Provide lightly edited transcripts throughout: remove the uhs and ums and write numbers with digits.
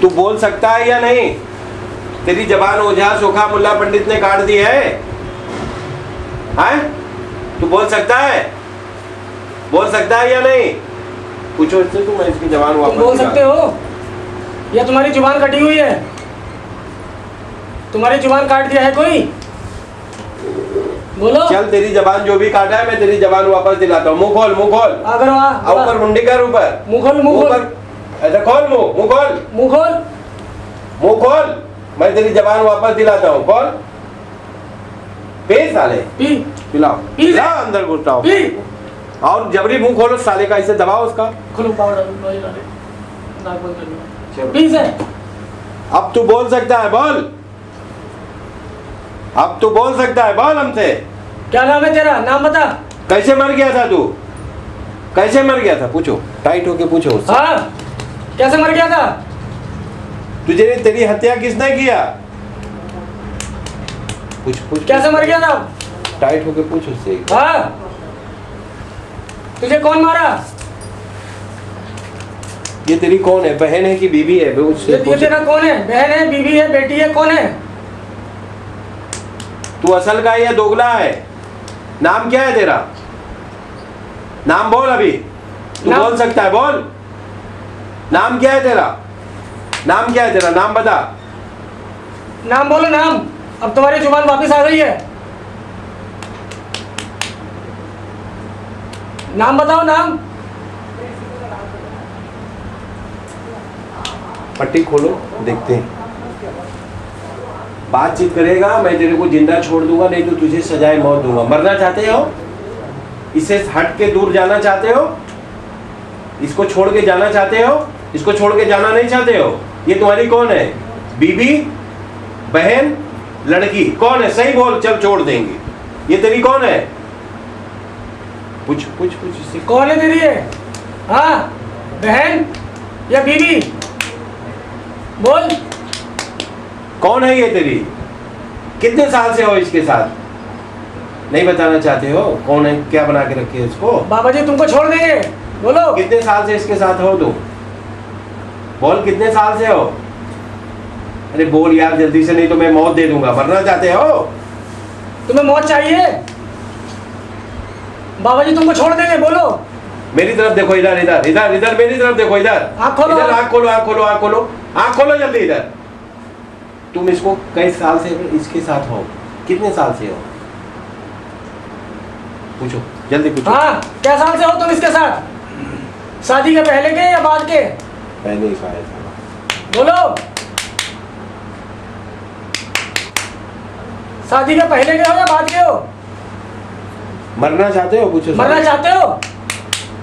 तू बोल सकता है या नहीं? तेरी जबान ओझा सोखा मुल्ला पंडित ने काट दी है? तू बोल सकता है? बोल सकता है या नहीं? पूछो इससे, मैं इसकी जबान वापस बोल सकते हो या तुम्हारी जुबान कटी हुई है? तुम्हारी जुबान काट दिया है कोई? बोलो। चल तेरी जबान जो भी काटा है मैं तेरी जबान वापस दिलाता हूँ। मुंह खोल, मुंह खोल। अगर ऊपर मुंडी कर, ऊपर मुंह खोल, मुंह खोल। ऐसा खोल, मुंह खोल, मुंह खोल, मुंह खोल। मैं तेरी जबान वापस दिलाता हूँ। खोल, पी साले, पी पिलाओ, पिलाओ, अंदर घुटाओ और जबरी मुंह खोलो साले का, इसे दबाओ उसका। खोलो पाउडर, नाक बंद कर लो। पी से। अब तू बोल सकता है, बोल। अब तू बोल सकता है, बोल हमसे। क्या नाम है तेरा? नाम बता। कैसे मर गया था तू? कैसे मर गया था? पूछो, टाइट होके पूछो उससे। हाँ, कैसे मर गया था? तुझे तेरी हत्या किसने किया? पूछ पूछ। कैसे मर गया था? टाइट होके पूछ उससे। हाँ, तुझे कौन मारा? ये तेरी कौन है? बहन है कि बीवी है? ये तेरा कौन है? बहन है, बीवी है, बेटी है, कौन है? तू असल का है या दोगला है? नाम क्या है तेरा? नाम बोल अभी। तू बोल सकता है, बोल। नाम क्या है तेरा? नाम क्या है तेरा? नाम बता। नाम बोलो, नाम। अब तुम्हारी जुबान वापस आ गई है। नाम बताओ, नाम। पट्टी खोलो, देखते हैं। बातचीत करेगा मैं तेरे को जिंदा छोड़ दूंगा, नहीं तो तुझे सजाए मौत दूंगा। मरना चाहते हो? इसे हट के दूर जाना चाहते हो? इसको छोड़ के जाना चाहते हो? इसको छोड़ के जाना नहीं चाहते हो? ये तुम्हारी कौन है? बीबी, बहन, लड़की कौन है? सही बोल, चल छोड़ देंगे। ये तेरी कौन है? पूछ पूछ पूछ इससे। कौन है तेरी? है हाँ, बहन या बीवी? बोल। कौन है ये तेरी? कितने साल से हो इसके साथ? नहीं बताना चाहते हो? कौन है? क्या बना के रखे इसको? बाबा जी तुमको छोड़ देंगे। बोलो। कितने साल से इसके साथ हो तुम? बोल, कितने साल से हो? अरे बोल यार जल्दी से, नहीं तो मैं मौत दे दूंगा। मरना चाहते हो? तुम्हें मौत चाहिए? बाबा जी तुमको छोड़ देंगे। बोलो। मेरी तरफ देखो, इधर इधर इधर इधर, मेरी तरफ देखो, इधर आँख खोलो। इधर, आँख खोलो, आँख खोलो, आँख खोलो, आँख खोलो जल्दी। इधर तुम इसको कई साल से इसके साथ हो? कितने साल से हो? पूछो जल्दी पूछो। हाँ, क्या साल से हो तुम इसके साथ? शादी के पहले के या बाद के? पहले ही शायद था। बोलो। शादी के पहले के हो या बाद के हो? मरना चाहते हो? पूछो। मरना चाहते हो?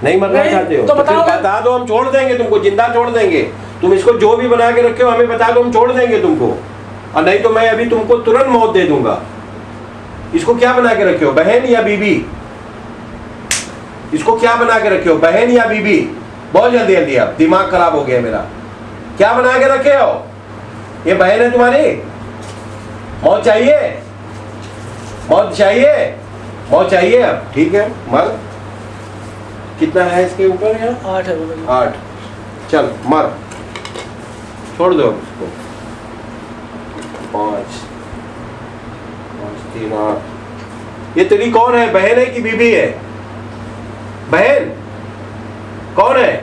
नहीं मरना नहीं, चाहते हो तो फिर बताओ। बता दो, हम छोड़ देंगे तुमको, जिंदा छोड़ देंगे। तुम इसको जो भी बना के रखे हो हमें बता दो, हम छोड़ देंगे तुमको। और नहीं तो मैं अभी तुमको तुरंत मौत दे दूंगा। इसको क्या बना के रखे हो? बहन या बीबी? इसको क्या बना के रखे हो? बहन या बीबी? बहुत जल्दी जल्दी, अब दिमाग खराब हो गया मेरा। क्या बना के रखे हो? ये बहन है तुम्हारी? मौत चाहिए? मौत चाहिए? मौत चाहिए? अब ठीक है, मर। कितना है इसके ऊपर? यहाँ 8 है बाबा जी। 8। चल मर, छोड़ दो उसको। 5 5 3 8। ये तेरी कौन है? बहन है कि बीबी है? बहन कौन है?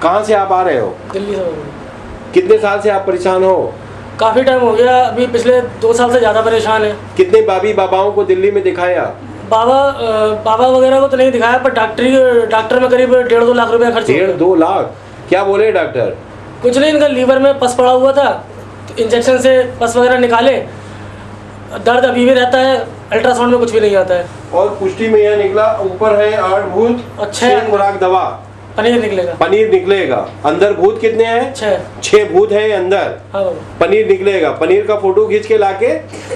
कहाँ से आप आ रहे हो? दिल्ली से बाबा जी। कितने साल से आप परेशान हो? काफी टाइम हो गया, अभी पिछले 2 साल से ज्यादा परेशान है। कितने बाबी बाबाओं को दिल्ली में दिखाया? बाबा वगैरह को तो नहीं दिखाया, पर डॉक्टर में करीब 1.5-2 लाख रुपया खर्च हो गया। 1.5-2 लाख? क्या बोले डॉक्टर? कुछ नहीं, इनका लीवर में पस पड़ा हुआ था, तो इंजेक्शन से पस वगैरह निकाले। दर्द अभी भी रहता है, अल्ट्रासाउंड में कुछ भी नहीं आता है। और पुष्टि में यह निकला ऊपर है 8 भूत और 6 खुराक दवा। पनीर निकलेगा। पनीर निकलेगा। अंदर भूत कितने हैं? 6 भूत है अंदर। हाँ बाबा। पनीर निकलेगा। पनीर का फोटो खींच के लाके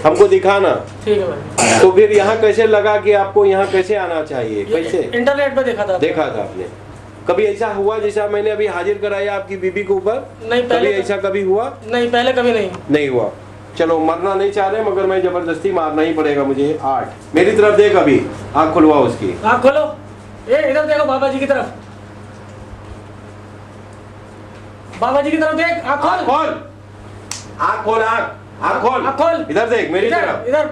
हमको दिखाना। ठीक है भाई। तो फिर यहाँ कैसे लगा कि आपको यहाँ कैसे आना चाहिए? कैसे? इंटरनेट पे देखा था। देखा था आपने? कभी ऐसा हुआ जैसा मैंने अभी हाजिर कराया आपकी बीबी के ऊपर? नहीं, पहले कभी ऐसा कभी हुआ? नहीं, पहले कभी नहीं। नहीं हुआ। चलो, मरना नहीं चाह रहे मगर मैं जबरदस्ती मारना ही पड़ेगा मुझे। 8। मेरी तरफ देख, अभी आँख खुलवा उसकी। आँख खोलो। इधर देखो बाबा जी की तरफ। बाबा जी की तरफ देख, आँख आँख खोल, खोल, आँख खोल, आँख खोल, आँख खोल, इधर देख मेरी इधर तरफ। इधर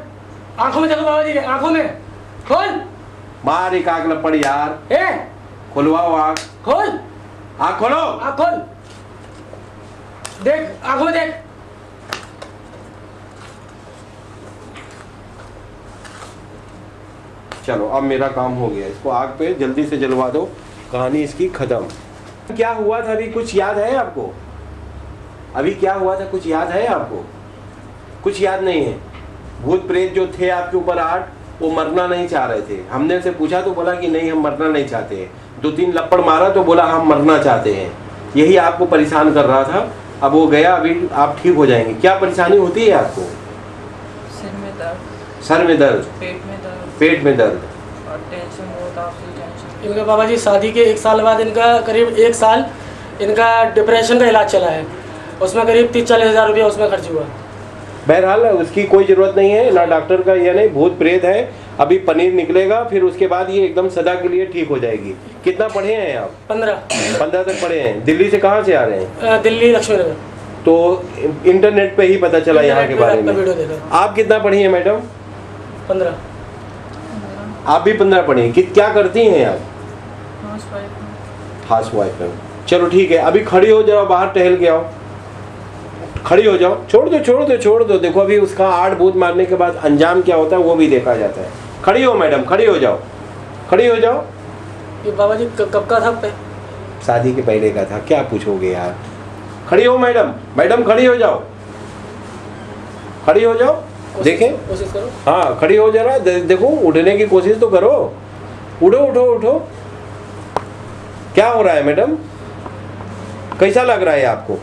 आँखों में देखो बाबा जी के, आँखों में खोल, मार एक आँख लपड़ यार, ए खुलवाओ आँख, खोल, आँख खोलो। आँख खोल, देख आँखों में देख। चलो अब मेरा काम हो गया, इसको आग पे जल्दी से जलवा दो, कहानी इसकी खत्म। क्या हुआ था अभी कुछ याद है आपको? अभी क्या हुआ था कुछ याद है आपको? कुछ याद नहीं है। भूत प्रेत जो थे आपके ऊपर 8, वो मरना नहीं चाह रहे थे। हमने उनसे पूछा तो बोला कि नहीं हम मरना नहीं चाहते हैं। 2-3 लपड़ मारा तो बोला हम मरना चाहते हैं। यही आपको परेशान कर रहा था। अब वो गया, अभी आप ठीक हो जाएंगे। क्या परेशानी होती है आपको? सिर में दर्द, सर में दर्द, पेट में दर्द पेट में दर्द। और टेंशन बहुत, आपसे टेंशन। इनका बाबा जी शादी के 1 साल बाद इनका करीब 1 साल इनका डिप्रेशन का इलाज चला है, उसमें करीब 30-40 हज़ार रुपया उसमें खर्च हुआ। बहरहाल उसकी कोई ज़रूरत नहीं है, ना डॉक्टर का या नहीं, भूत प्रेत है। अभी पनीर निकलेगा, फिर उसके बाद ये एकदम सदा के लिए ठीक हो जाएगी। कितना पढ़े हैं आप? 15 तक पढ़े हैं। दिल्ली से कहाँ से आ रहे हैं? दिल्ली लक्ष्मी नगर। तो इंटरनेट पे ही पता चला यहाँ के बारे आपका वीडियो में। देखा। आप कितना पढ़ी हैं मैडम? 15। आप भी 15 पढ़ी हैं। क्या करती हैं आप? हाउस वाइफ हैं। चलो ठीक है, अभी खड़ी हो जाओ, बाहर टहल के आओ, खड़ी हो जाओ। छोड़ दो छोड़ दो छोड़ दो, देखो अभी उसका 8 भूत मारने के बाद अंजाम क्या होता है वो भी देखा जाता है। खड़ी हो मैडम, खड़ी हो जाओ, खड़ी हो जाओ। ये बाबा जी कब का था? शादी के पहले का था, क्या पूछोगे यार। खड़ी हो मैडम, मैडम खड़ी हो जाओ, खड़ी हो जाओ, देखें। कोशिश करो। हाँ खड़ी हो जा रहा, देखो उठने की कोशिश तो करो। उठो उठो उठो। क्या हो रहा है मैडम? कैसा लग रहा है आपको?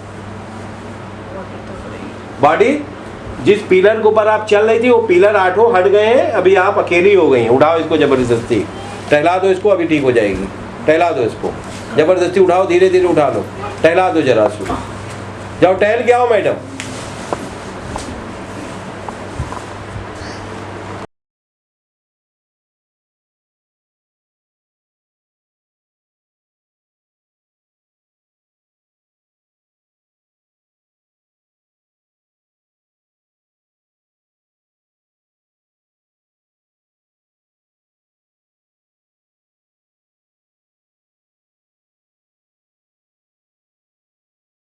बॉडी जिस पिलर के ऊपर आप चल रही थी वो पिलर 8 हट गए हैं, अभी आप अकेली हो गई हैं। उठाओ इसको जबरदस्ती, टहला दो इसको, अभी ठीक हो जाएगी। टहला दो इसको, जबरदस्ती उठाओ, धीरे धीरे उठा लो, टहला दो जरा सी। जाओ टहल के आओ मैडम।